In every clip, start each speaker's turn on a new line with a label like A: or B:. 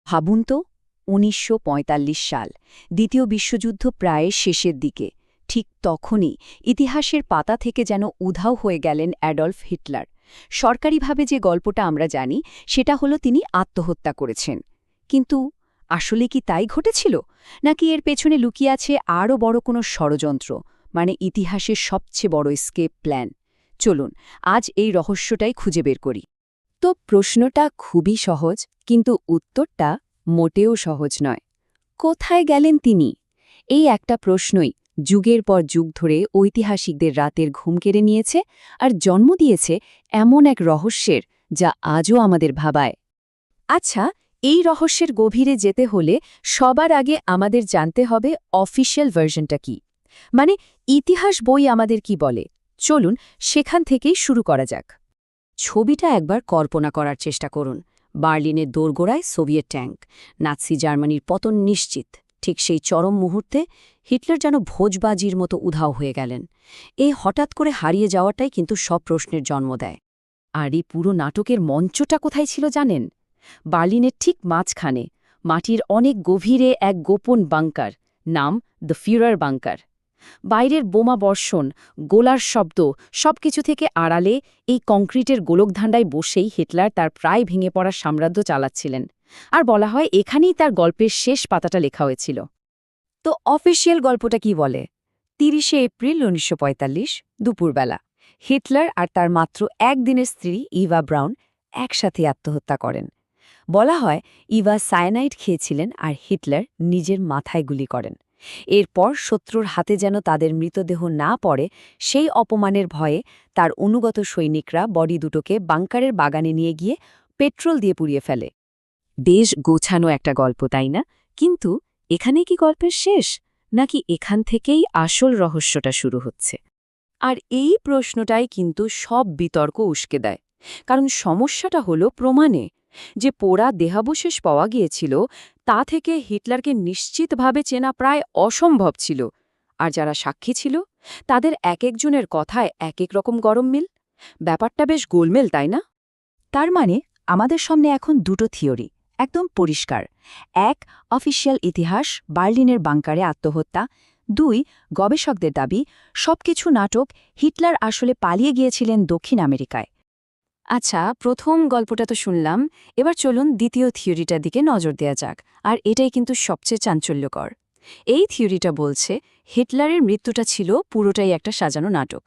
A: ভাবুন তো ১৯৪৫ সাল দ্বিতীয় বিশ্বযুদ্ধ প্রায় শেষের দিকে ঠিক তখনই ইতিহাসের পাতা থেকে যেন উধাও হয়ে গেলেন অ্যাডলফ হিটলার। সরকারিভাবে যে গল্পটা আমরা জানি সেটা হলো তিনি আত্মহত্যা করেছেন। কিন্তু আসলে কি তাই ঘটেছিল, নাকি এর পেছনে লুকিয়ে আছে আরও বড় কোনো ষড়যন্ত্র, মানে ইতিহাসের সবচেয়ে বড় এসকেপ প্ল্যান? চলুন আজ এই রহস্যটাই খুঁজে বের করি। তো প্রশ্নটা খুবই সহজ, কিন্তু উত্তরটা মোটেও সহজ নয়। কোথায় গেলেন তিনি? এই একটা প্রশ্নই যুগের পর যুগ ধরে ঐতিহাসিকদের রাতের ঘুম কেড়ে নিয়েছে আর জন্ম দিয়েছে এমন এক রহস্যের যা আজও আমাদের ভাবায়। আচ্ছা, এই রহস্যের গভীরে যেতে হলে সবার আগে আমাদের জানতে হবে অফিশিয়াল ভার্শনটা কি, মানে ইতিহাস বই আমাদের কি বলে। চলুন সেখান থেকেই শুরু করা যাক। ছবিটা একবার কল্পনা করার চেষ্টা করুন। বার্লিনের দোরগোড়ায় সোভিয়েত ট্যাঙ্ক, নাৎসি জার্মানির পতন নিশ্চিত। ঠিক সেই চরম মুহূর্তে হিটলার যেন ভোজবাজির মতো উধাও হয়ে গেলেন। এই হঠাৎ করে হারিয়ে যাওয়াটাই কিন্তু সব প্রশ্নের জন্ম দেয়। আর এই পুরো নাটকের মঞ্চটা কোথায় ছিল জানেন? বার্লিনের ঠিক মাঝখানে, মাটির অনেক গভীরে এক গোপন বাংকার, নাম দ্য ফিউরার বাংকার। বাইরের বোমা বর্ষণ, গোলার শব্দ সবকিছু থেকে আড়ালে এই কংক্রিটের গোলকধান্ডায় বসেই হিটলার তার প্রায় ভেঙে পড়া সাম্রাজ্য চালাচ্ছিলেন। আর বলা হয় এখানেই তার গল্পের শেষ পাতাটা লেখা হয়েছিল। তো অফিসিয়াল গল্পটা কি বলে? ৩০শে এপ্রিল ১৯৪৫ দুপুরবেলা হিটলার আর তার মাত্র একদিনের স্ত্রী ইভা ব্রাউন একসাথে আত্মহত্যা করেন। বলা হয় ইভা সায়ানাইড খেয়েছিলেন আর হিটলার নিজের মাথায় গুলি করেন। এরপর শত্রুর হাতে যেন তাদের মৃতদেহ না পড়ে সেই অপমানের ভয়ে তার অনুগত সৈনিকরা বডি দুটোকে বাংকারের বাগানে নিয়ে গিয়ে পেট্রোল দিয়ে পুড়িয়ে ফেলে। বেশ গোছানো একটা গল্প, তাই না? কিন্তু এখানে কি গল্পের শেষ, নাকি এখান থেকেই আসল রহস্যটা শুরু হচ্ছে? আর এই প্রশ্নটাই কিন্তু সব বিতর্ক উস্কে দেয়। কারণ সমস্যাটা হলো প্রমাণে। যে পোড়া দেহাবশেষ পাওয়া গিয়েছিল তা থেকে হিটলারকে নিশ্চিতভাবে চেনা প্রায় অসম্ভব ছিল। আর যারা সাক্ষী ছিল তাদের এক একজনের কথায় এক এক রকম গরম মিল। ব্যাপারটা বেশ গোলমেল, তাই না? তার মানে আমাদের সামনে এখন দুটো থিওরি একদম পরিষ্কার। এক, অফিসিয়াল ইতিহাস, বার্লিনের বাংকারে আত্মহত্যা। দুই, গবেষকদের দাবি সবকিছু নাটক, হিটলার আসলে পালিয়ে গিয়েছিলেন দক্ষিণ আমেরিকায়। আচ্ছা, প্রথম গল্পটা তো শুনলাম, এবার চলুন দ্বিতীয় থিওরিটার দিকে নজর দেয়া যাক। আর এটাই কিন্তু সবচেয়ে চাঞ্চল্যকর। এই থিওরিটা বলছে হিটলারের মৃত্যুটা ছিল পুরোটাই একটা সাজানো নাটক।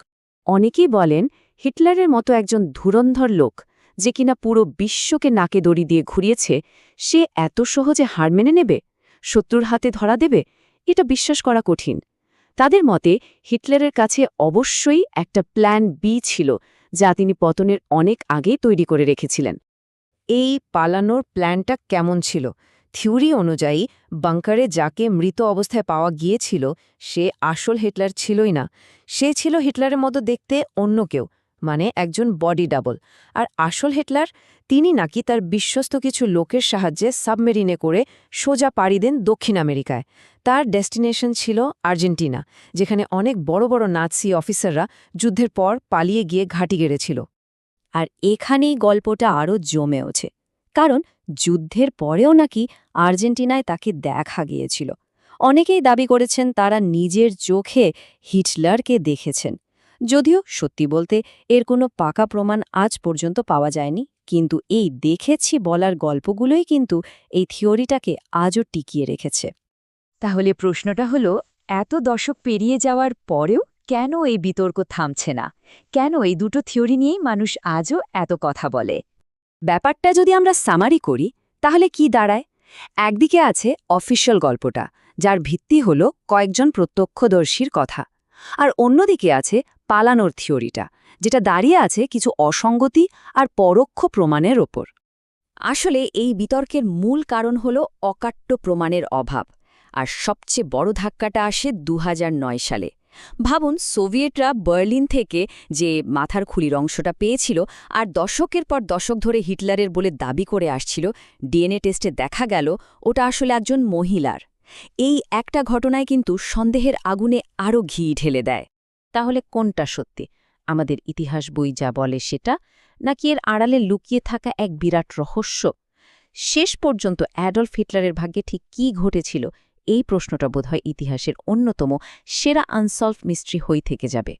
A: অনেকেই বলেন হিটলারের মতো একজন ধুরন্ধর লোক, যে কিনা পুরো বিশ্বকে নাকে দড়ি দিয়ে ঘুরিয়েছে, সে এত সহজে হার মেনে নেবে, শত্রুর হাতে ধরা দেবে? এটা বিশ্বাস করা কঠিন। তাদের মতে হিটলারের কাছে অবশ্যই একটা প্ল্যান বি ছিল, যা তিনি পতনের অনেক আগেই তৈরি করে রেখেছিলেন। এই পালানোর প্ল্যানটা কেমন ছিল? থিওরি অনুযায়ী বাংকারে যাকে মৃত অবস্থায় পাওয়া গিয়েছিল সে আসল হিটলার ছিলই না। সে ছিল হিটলারের মতো দেখতে অন্য কেউ, মানে একজন বডি ডাবল। আর আসল হিটলার তিনি নাকি তার বিশ্বস্ত কিছু লোকের সাহায্যে সাবমেরিনে করে সোজা পাড়ি দেন দক্ষিণ আমেরিকায়। তার ডেস্টিনেশন ছিল আর্জেন্টিনা, যেখানে অনেক বড় বড় নাৎসি অফিসাররা যুদ্ধের পর পালিয়ে গিয়ে ঘাঁটি গেড়েছিল। আর এখানেই গল্পটা আরও জমে ওঠে, কারণ যুদ্ধের পরেও নাকি আর্জেন্টিনায় তাকে দেখা গিয়েছিল। অনেকেই দাবি করেছেন তারা নিজের চোখে হিটলারকে দেখেছেন। যদিও সত্যি বলতে এর কোনো পাকা প্রমাণ আজ পর্যন্ত পাওয়া যায়নি, কিন্তু এই দেখেছি বলার গল্পগুলোই কিন্তু এই থিওরিটাকে আজও টিকিয়ে রেখেছে। তাহলে প্রশ্নটা হলো, এত দশক পেরিয়ে যাওয়ার পরেও কেন এই বিতর্ক থামছে না? কেন এই দুটো থিওরি নিয়েই মানুষ আজও এত কথা বলে? ব্যাপারটা যদি আমরা সামারি করি তাহলে কি দাঁড়ায়? একদিকে আছে অফিশিয়াল গল্পটা, যার ভিত্তি হল কয়েকজন প্রত্যক্ষদর্শীর কথা। আর অন্যদিকে আছে পালানোর থিওরিটা, যেটা দাঁড়িয়ে আছে কিছু অসঙ্গতি আর পরোক্ষ প্রমাণের ওপর। আসলে এই বিতর্কের মূল কারণ হল অকাট্য প্রমাণের অভাব। আর সবচেয়ে বড় ধাক্কাটা আসে ২০০৯ সালে। ভাবুন, সোভিয়েতরা বার্লিন থেকে যে মাথার খুলির অংশটা পেয়েছিল আর দশকের পর দশক ধরে হিটলারের বলে দাবি করে আসছিল, ডিএনএ টেস্টে দেখা গেল ওটা আসলে একজন মহিলার। এই একটা ঘটনায় কিন্তু সন্দেহের আগুনে আরও ঘি ঢেলে দেয়। তাহলে কোনটা সত্যি? আমাদের ইতিহাস বই যা বলে সেটা, নাকি এর আড়ালে লুকিয়ে থাকা এক বিরাট রহস্য? শেষ পর্যন্ত অ্যাডলফ হিটলারের ভাগ্যে ঠিক কী ঘটেছিল এই প্রশ্নটা বোধহয় ইতিহাসের অন্যতম সেরা আনসলভড মিস্ট্রি হয়ে থেকে যাবে।